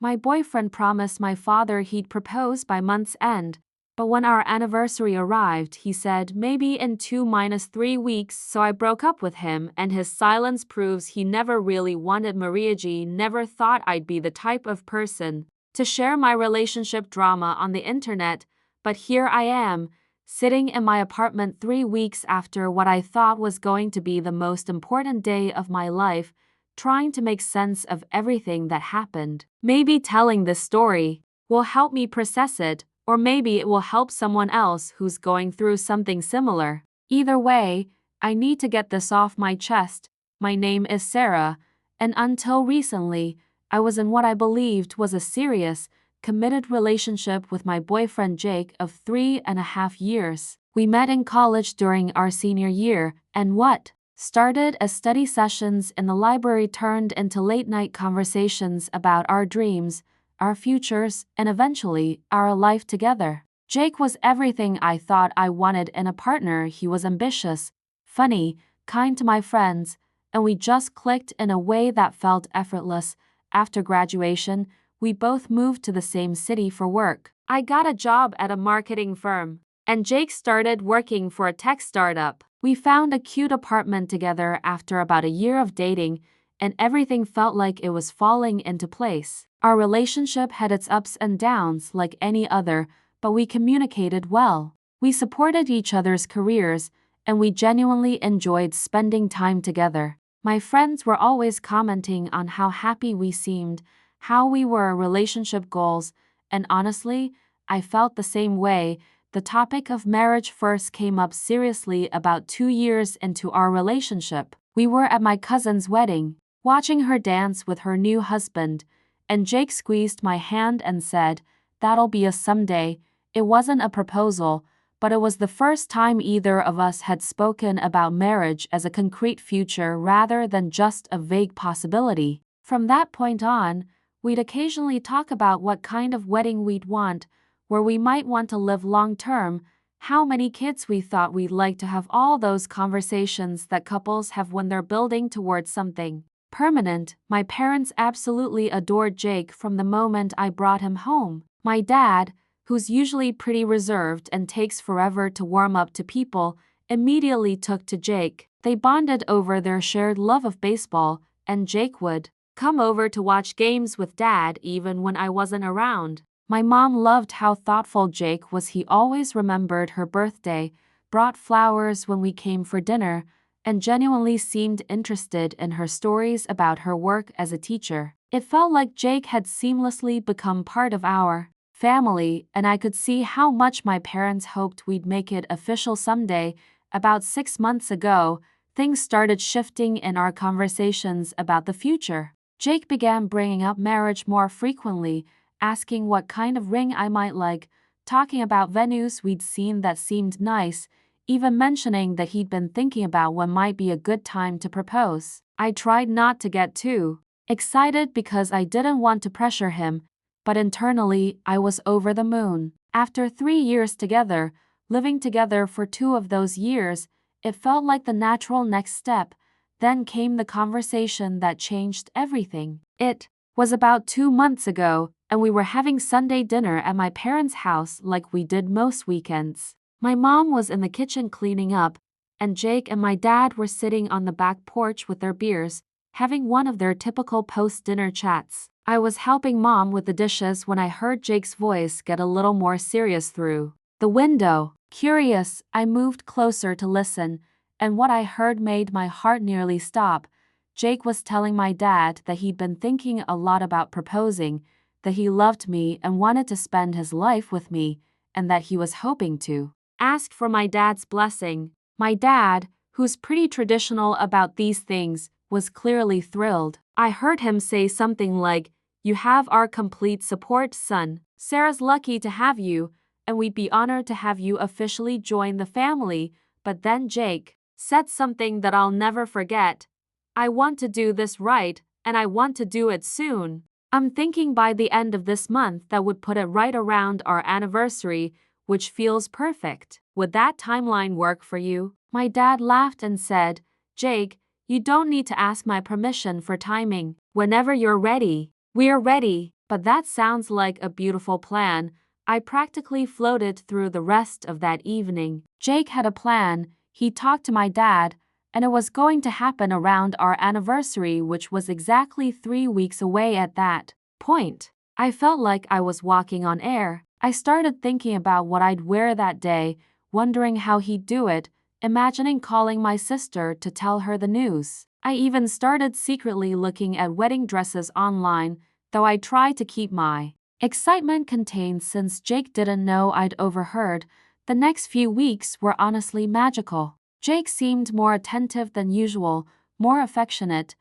My boyfriend promised my father he'd propose by month's end, but when our anniversary arrived, he said maybe in 2-3 weeks, so I broke up with him, and his silence proves he never really wanted Maria G. Never thought I'd be the type of person to share my relationship drama on the internet, but here I am, sitting in my apartment 3 weeks after what I thought was going to be the most important day of my life, trying to make sense of everything that happened. Maybe telling this story will help me process it, or maybe it will help someone else who's going through something similar. Either way, I need to get this off my chest. My name is Sarah, and until recently, I was in what I believed was a serious, committed relationship with my boyfriend Jake of 3.5 years. We met in college during our senior year, and what started as study sessions in the library turned into late-night conversations about our dreams, our futures, and eventually, our life together. Jake was everything I thought I wanted in a partner. He was ambitious, funny, kind to my friends, and we just clicked in a way that felt effortless. After graduation, we both moved to the same city for work. I got a job at a marketing firm, and Jake started working for a tech startup. We found a cute apartment together after about a year of dating, and everything felt like it was falling into place. Our relationship had its ups and downs like any other, but we communicated well. We supported each other's careers, and we genuinely enjoyed spending time together. My friends were always commenting on how happy we seemed, how we were relationship goals, and honestly, I felt the same way. The topic of marriage first came up seriously about 2 years into our relationship. We were at my cousin's wedding, watching her dance with her new husband, and Jake squeezed my hand and said, "That'll be us someday." It wasn't a proposal, but it was the first time either of us had spoken about marriage as a concrete future rather than just a vague possibility. From that point on, we'd occasionally talk about what kind of wedding we'd want, where we might want to live long-term, how many kids we thought we'd like to have, all those conversations that couples have when they're building towards something permanent. My parents absolutely adored Jake from the moment I brought him home. My dad, who's usually pretty reserved and takes forever to warm up to people, immediately took to Jake. They bonded over their shared love of baseball, and Jake would come over to watch games with Dad even when I wasn't around. My mom loved how thoughtful Jake was. He always remembered her birthday, brought flowers when we came for dinner, and genuinely seemed interested in her stories about her work as a teacher. It felt like Jake had seamlessly become part of our family, and I could see how much my parents hoped we'd make it official someday. About 6 months ago, things started shifting in our conversations about the future. Jake began bringing up marriage more frequently, asking what kind of ring I might like, talking about venues we'd seen that seemed nice, even mentioning that he'd been thinking about when might be a good time to propose. I tried not to get too excited because I didn't want to pressure him, but internally I was over the moon. After 3 years together, living together for 2 of those years, it felt like the natural next step. Then came the conversation that changed everything. It was about 2 months ago, and we were having Sunday dinner at my parents' house like we did most weekends. My mom was in the kitchen cleaning up, and Jake and my dad were sitting on the back porch with their beers, having one of their typical post-dinner chats. I was helping Mom with the dishes when I heard Jake's voice get a little more serious through the window. Curious, I moved closer to listen, and what I heard made my heart nearly stop. Jake was telling my dad that he'd been thinking a lot about proposing, that he loved me and wanted to spend his life with me, and that he was hoping to ask for my dad's blessing. My dad, who's pretty traditional about these things, was clearly thrilled. I heard him say something like, "You have our complete support, son. Sarah's lucky to have you, and we'd be honored to have you officially join the family." But then Jake said something that I'll never forget. "I want to do this right, and I want to do it soon. I'm thinking by the end of this month. That would put it right around our anniversary, which feels perfect. Would that timeline work for you?" My dad laughed and said, "Jake, you don't need to ask my permission for timing. Whenever you're ready." "We're ready," But that sounds like a beautiful plan. I practically floated through the rest of that evening. Jake had a plan. He talked to my dad, and it was going to happen around our anniversary, which was exactly 3 weeks away at that point. I felt like I was walking on air. I started thinking about what I'd wear that day, wondering how he'd do it, imagining calling my sister to tell her the news. I even started secretly looking at wedding dresses online, though I tried to keep my excitement contained since Jake didn't know I'd overheard. The next few weeks were honestly magical. Jake seemed more attentive than usual, more affectionate,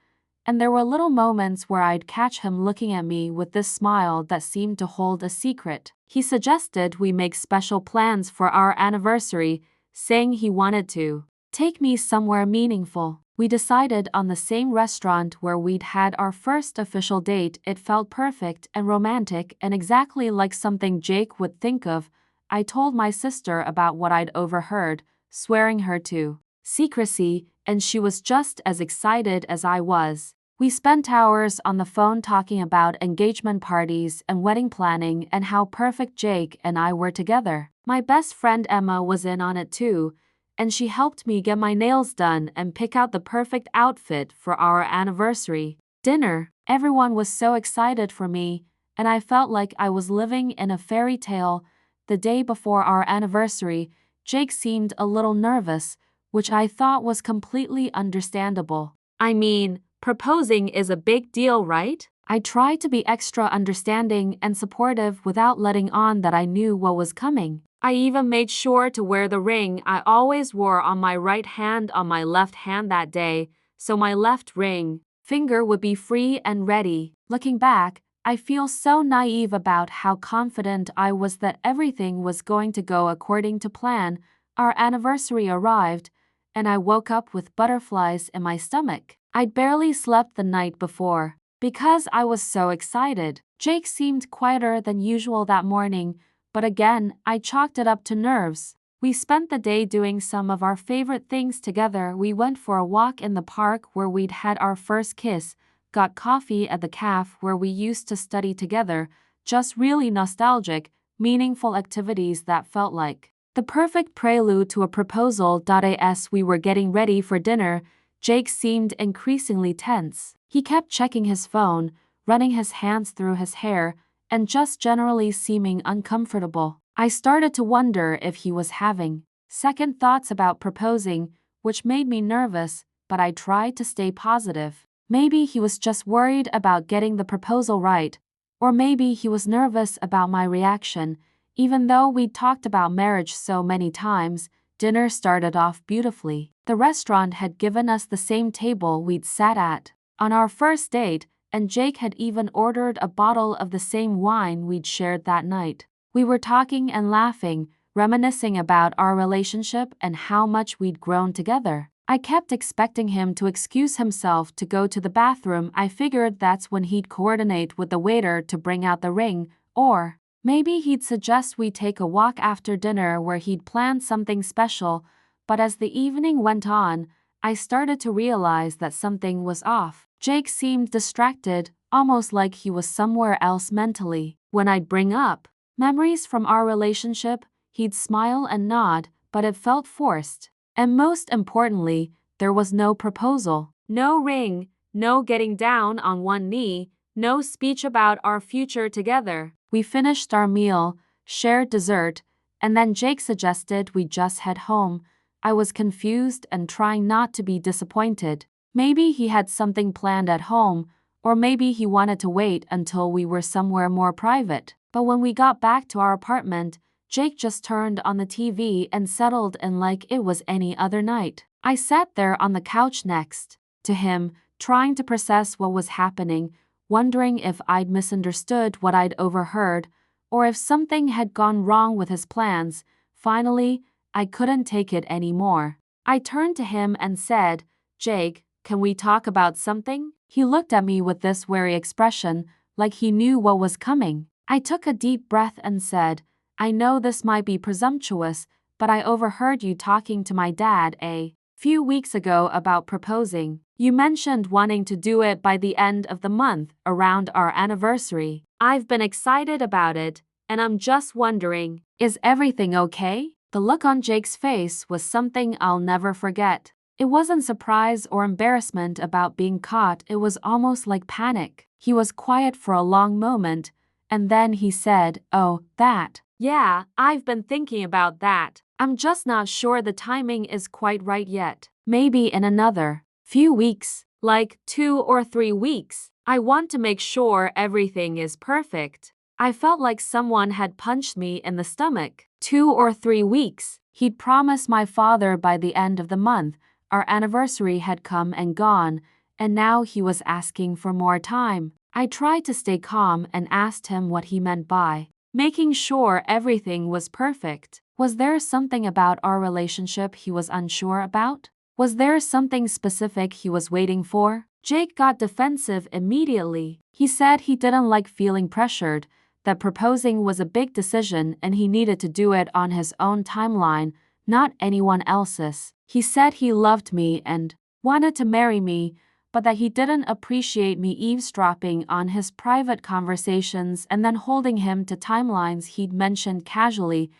and there were little moments where I'd catch him looking at me with this smile that seemed to hold a secret. He suggested we make special plans for our anniversary, saying he wanted to take me somewhere meaningful. We decided on the same restaurant where we'd had our first official date. It felt perfect and romantic and exactly like something Jake would think of. I told my sister about what I'd overheard, swearing her to secrecy, and she was just as excited as I was. We spent hours on the phone talking about engagement parties and wedding planning and how perfect Jake and I were together. My best friend Emma was in on it too, and she helped me get my nails done and pick out the perfect outfit for our anniversary dinner. Everyone was so excited for me, and I felt like I was living in a fairy tale. The day before our anniversary, Jake seemed a little nervous, which I thought was completely understandable. I mean, proposing is a big deal, right? I tried to be extra understanding and supportive without letting on that I knew what was coming. I even made sure to wear the ring I always wore on my right hand on my left hand that day, so my left ring finger would be free and ready. Looking back, I feel so naive about how confident I was that everything was going to go according to plan. Our anniversary arrived, and I woke up with butterflies in my stomach. I'd barely slept the night before because I was so excited. Jake seemed quieter than usual that morning, but again, I chalked it up to nerves. We spent the day doing some of our favorite things together. We went for a walk in the park where we'd had our first kiss, got coffee at the cafe where we used to study together, just really nostalgic, meaningful activities that felt like the perfect prelude to a proposal. As we were getting ready for dinner, Jake seemed increasingly tense. He kept checking his phone, running his hands through his hair, and just generally seeming uncomfortable. I started to wonder if he was having second thoughts about proposing, which made me nervous, but I tried to stay positive. Maybe he was just worried about getting the proposal right, or maybe he was nervous about my reaction. Even though we'd talked about marriage so many times, dinner started off beautifully. The restaurant had given us the same table we'd sat at on our first date, and Jake had even ordered a bottle of the same wine we'd shared that night. We were talking and laughing, reminiscing about our relationship and how much we'd grown together. I kept expecting him to excuse himself to go to the bathroom. I figured that's when he'd coordinate with the waiter to bring out the ring, or maybe he'd suggest we take a walk after dinner where he'd planned something special. But as the evening went on, I started to realize that something was off. Jake seemed distracted, almost like he was somewhere else mentally. When I'd bring up memories from our relationship, he'd smile and nod, but it felt forced. And most importantly, there was no proposal, no ring, no getting down on one knee, no speech about our future together. We finished our meal, shared dessert, and then Jake suggested we just head home. I was confused and trying not to be disappointed. Maybe he had something planned at home, or maybe he wanted to wait until we were somewhere more private. But when we got back to our apartment, Jake just turned on the TV and settled in like it was any other night. I sat there on the couch next to him, trying to process what was happening, wondering if I'd misunderstood what I'd overheard, or if something had gone wrong with his plans. Finally, I couldn't take it anymore. I turned to him and said, "Jake, can we talk about something?" He looked at me with this wary expression, like he knew what was coming. I took a deep breath and said, "I know this might be presumptuous, but I overheard you talking to my dad a few weeks ago about proposing. You mentioned wanting to do it by the end of the month, around our anniversary. I've been excited about it, and I'm just wondering, is everything okay? The look on Jake's face was something I'll never forget. It wasn't surprise or embarrassment about being caught, it was almost like panic. He was quiet for a long moment, and then he said, "Oh, that. Yeah, I've been thinking about that. I'm just not sure the timing is quite right yet. Maybe in another few weeks, like 2 or 3 weeks. I want to make sure everything is perfect." I felt like someone had punched me in the stomach. 2 or 3 weeks. He'd promised my father by the end of the month. Our anniversary had come and gone, and now he was asking for more time. I tried to stay calm and asked him what he meant by making sure everything was perfect. Was there something about our relationship he was unsure about? Was there something specific he was waiting for? Jake got defensive immediately. He said he didn't like feeling pressured, that proposing was a big decision and he needed to do it on his own timeline, not anyone else's. He said he loved me and wanted to marry me, but that he didn't appreciate me eavesdropping on his private conversations and then holding him to timelines he'd mentioned casually.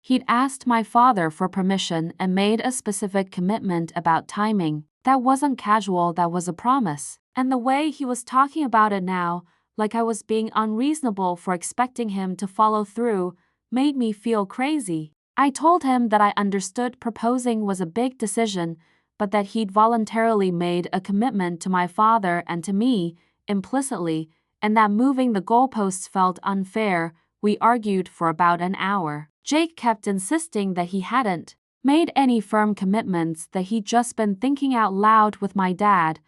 He'd asked my father for permission and made a specific commitment about timing. That wasn't casual, that was a promise. And the way he was talking about it now, like I was being unreasonable for expecting him to follow through, made me feel crazy. I told him that I understood proposing was a big decision, but that he'd voluntarily made a commitment to my father and to me, implicitly, and that moving the goalposts felt unfair. We argued for about an hour. Jake kept insisting that he hadn't made any firm commitments, that he'd just been thinking out loud with my dad,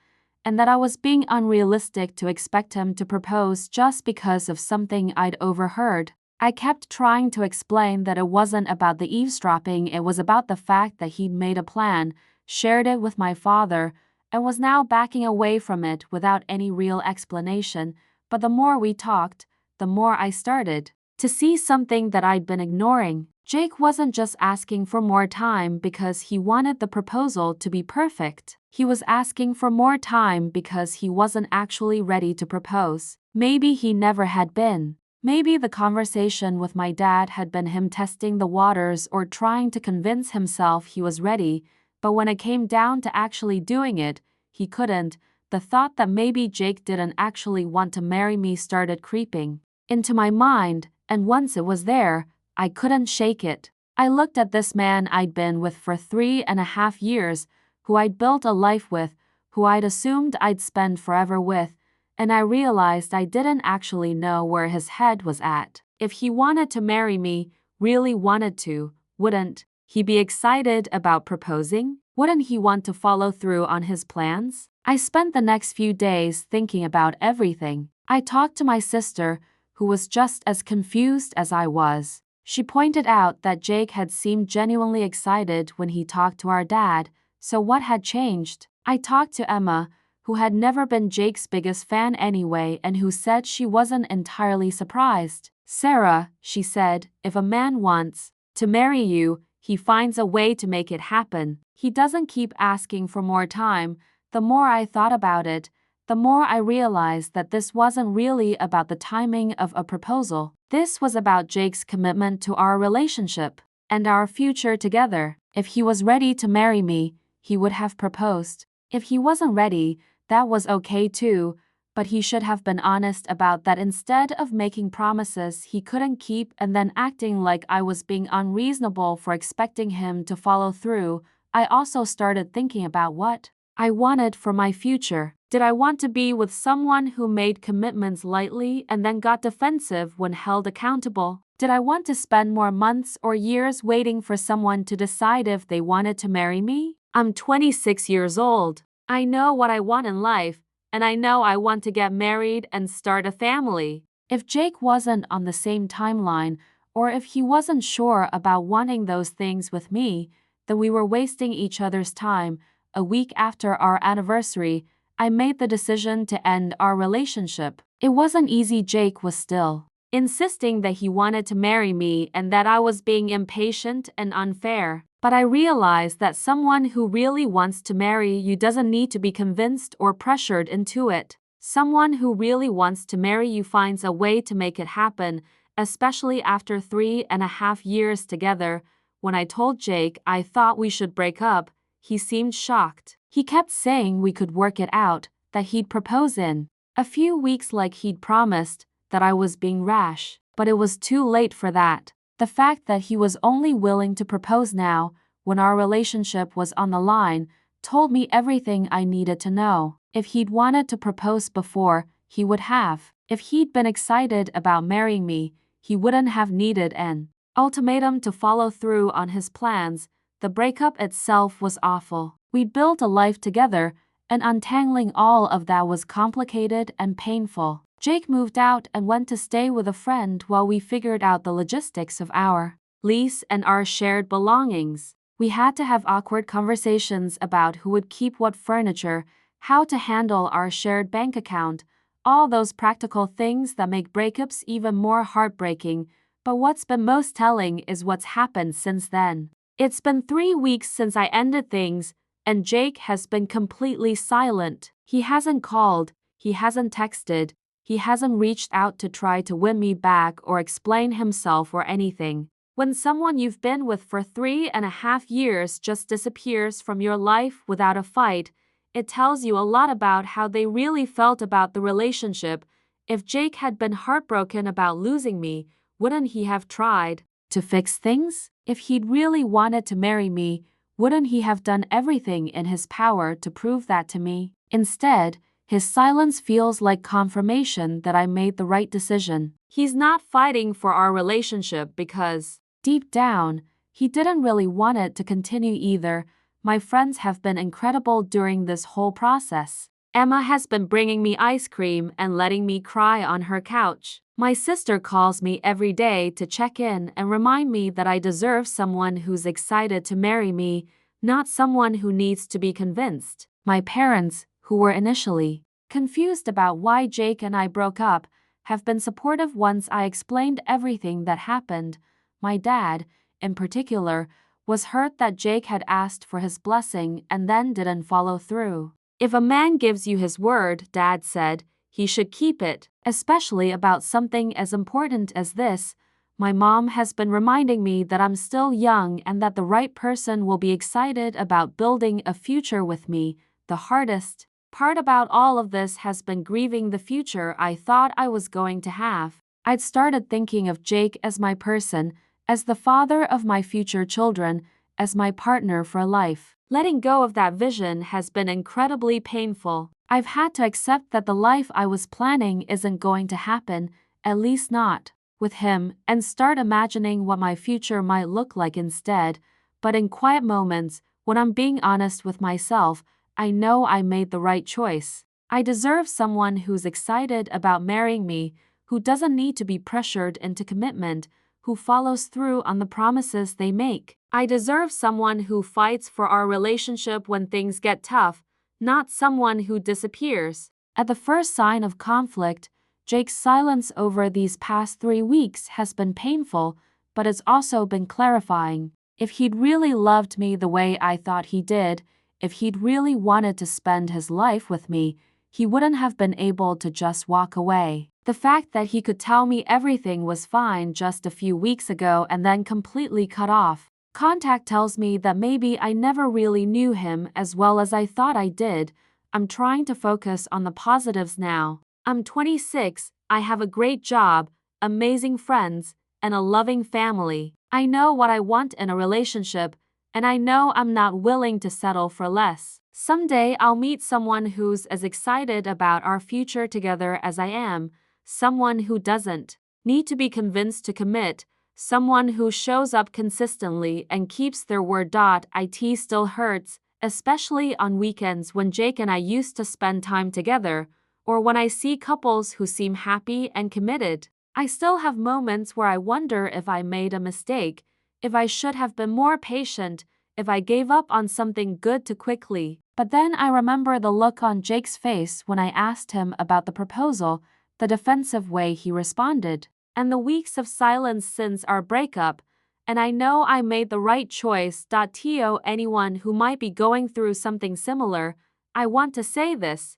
and that I was being unrealistic to expect him to propose just because of something I'd overheard. I kept trying to explain that it wasn't about the eavesdropping, it was about the fact that he'd made a plan, shared it with my father, and was now backing away from it without any real explanation. But the more we talked, the more I started to see something that I'd been ignoring. Jake wasn't just asking for more time because he wanted the proposal to be perfect. He was asking for more time because he wasn't actually ready to propose. Maybe he never had been. Maybe the conversation with my dad had been him testing the waters or trying to convince himself he was ready, but when it came down to actually doing it, he couldn't. The thought that maybe Jake didn't actually want to marry me started creeping into my mind, and once it was there, I couldn't shake it. I looked at this man I'd been with for 3.5 years, who I'd built a life with, who I'd assumed I'd spend forever with, and I realized I didn't actually know where his head was at. If he wanted to marry me, really wanted to, wouldn't he be excited about proposing? Wouldn't he want to follow through on his plans? I spent the next few days thinking about everything. I talked to my sister, who was just as confused as I was. She pointed out that Jake had seemed genuinely excited when he talked to our dad, so what had changed? I talked to Emma, who had never been Jake's biggest fan anyway and who said she wasn't entirely surprised. "Sarah," she said, "if a man wants to marry you, he finds a way to make it happen. He doesn't keep asking for more time." The more I thought about it, the more I realized that this wasn't really about the timing of a proposal. This was about Jake's commitment to our relationship and our future together. If he was ready to marry me, he would have proposed. If he wasn't ready, that was okay too, but he should have been honest about that instead of making promises he couldn't keep and then acting like I was being unreasonable for expecting him to follow through. I also started thinking about what I wanted for my future. Did I want to be with someone who made commitments lightly and then got defensive when held accountable? Did I want to spend more months or years waiting for someone to decide if they wanted to marry me? I'm 26 years old. I know what I want in life, and I know I want to get married and start a family. If Jake wasn't on the same timeline, or if he wasn't sure about wanting those things with me, then we were wasting each other's time. A week after our anniversary, I made the decision to end our relationship. It wasn't easy. Jake was still insisting that he wanted to marry me and that I was being impatient and unfair. But I realized that someone who really wants to marry you doesn't need to be convinced or pressured into it. Someone who really wants to marry you finds a way to make it happen, especially after 3.5 years together. When I told Jake I thought we should break up, he seemed shocked. He kept saying we could work it out, that he'd propose in a few weeks like he'd promised, that I was being rash. But it was too late for that. The fact that he was only willing to propose now, when our relationship was on the line, told me everything I needed to know. If he'd wanted to propose before, he would have. If he'd been excited about marrying me, he wouldn't have needed an ultimatum to follow through on his plans. The breakup itself was awful. We'd built a life together, and untangling all of that was complicated and painful. Jake moved out and went to stay with a friend while we figured out the logistics of our lease and our shared belongings. We had to have awkward conversations about who would keep what furniture, how to handle our shared bank account, all those practical things that make breakups even more heartbreaking. But what's been most telling is what's happened since then. It's been 3 weeks since I ended things, and Jake has been completely silent. He hasn't called, he hasn't texted, he hasn't reached out to try to win me back or explain himself or anything. When someone you've been with for 3.5 years just disappears from your life without a fight, it tells you a lot about how they really felt about the relationship. If Jake had been heartbroken about losing me, wouldn't he have tried to fix things? If he'd really wanted to marry me, wouldn't he have done everything in his power to prove that to me? Instead, his silence feels like confirmation that I made the right decision. He's not fighting for our relationship because, deep down, he didn't really want it to continue either. My friends have been incredible during this whole process. Emma has been bringing me ice cream and letting me cry on her couch. My sister calls me every day to check in and remind me that I deserve someone who's excited to marry me, not someone who needs to be convinced. My parents, who were initially confused about why Jake and I broke up, have been supportive once I explained everything that happened. My dad, in particular, was hurt that Jake had asked for his blessing and then didn't follow through. If a man gives you his word, Dad said, he should keep it, especially about something as important as this. My mom has been reminding me that I'm still young and that the right person will be excited about building a future with me. The hardest part about all of this has been grieving the future I thought I was going to have. I'd started thinking of Jake as my person, as the father of my future children, as my partner for life. Letting go of that vision has been incredibly painful. I've had to accept that the life I was planning isn't going to happen, at least not with him, and start imagining what my future might look like instead. But in quiet moments, when I'm being honest with myself, I know I made the right choice. I deserve someone who's excited about marrying me, who doesn't need to be pressured into commitment, who follows through on the promises they make. I deserve someone who fights for our relationship when things get tough, not someone who disappears. At the first sign of conflict, Jake's silence over these past 3 weeks has been painful, but it's also been clarifying. If he'd really loved me the way I thought he did, if he'd really wanted to spend his life with me, he wouldn't have been able to just walk away. The fact that he could tell me everything was fine just a few weeks ago and then completely cut off contact tells me that maybe I never really knew him as well as I thought I did. I'm trying to focus on the positives now. I'm 26, I have a great job, amazing friends, and a loving family. I know what I want in a relationship, and I know I'm not willing to settle for less. Someday I'll meet someone who's as excited about our future together as I am, someone who doesn't need to be convinced to commit, someone who shows up consistently and keeps their word. It still hurts, especially on weekends when Jake and I used to spend time together, or when I see couples who seem happy and committed. I still have moments where I wonder if I made a mistake, if I should have been more patient, if I gave up on something good too quickly. But then I remember the look on Jake's face when I asked him about the proposal, the defensive way he responded, and the weeks of silence since our breakup, and I know I made the right choice. To anyone who might be going through something similar, I want to say this.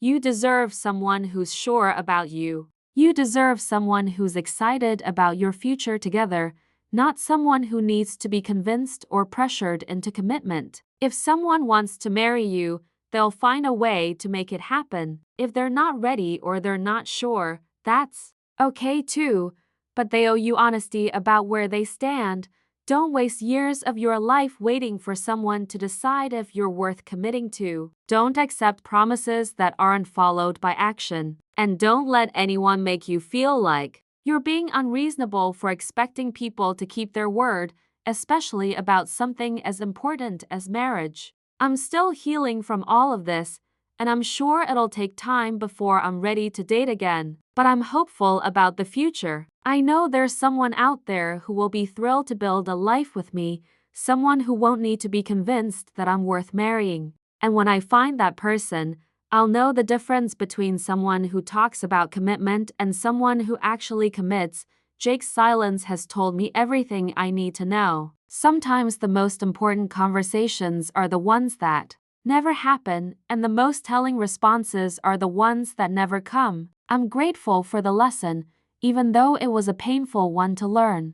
You deserve someone who's sure about you. You deserve someone who's excited about your future together, not someone who needs to be convinced or pressured into commitment. If someone wants to marry you, they'll find a way to make it happen. If they're not ready or they're not sure, that's okay too, but they owe you honesty about where they stand. Don't waste years of your life waiting for someone to decide if you're worth committing to. Don't accept promises that aren't followed by action. And don't let anyone make you feel like you're being unreasonable for expecting people to keep their word, especially about something as important as marriage. I'm still healing from all of this, and I'm sure it'll take time before I'm ready to date again. But I'm hopeful about the future. I know there's someone out there who will be thrilled to build a life with me, someone who won't need to be convinced that I'm worth marrying. And when I find that person, I'll know the difference between someone who talks about commitment and someone who actually commits. Jake's silence has told me everything I need to know. Sometimes the most important conversations are the ones that never happen, and the most telling responses are the ones that never come. I'm grateful for the lesson, even though it was a painful one to learn.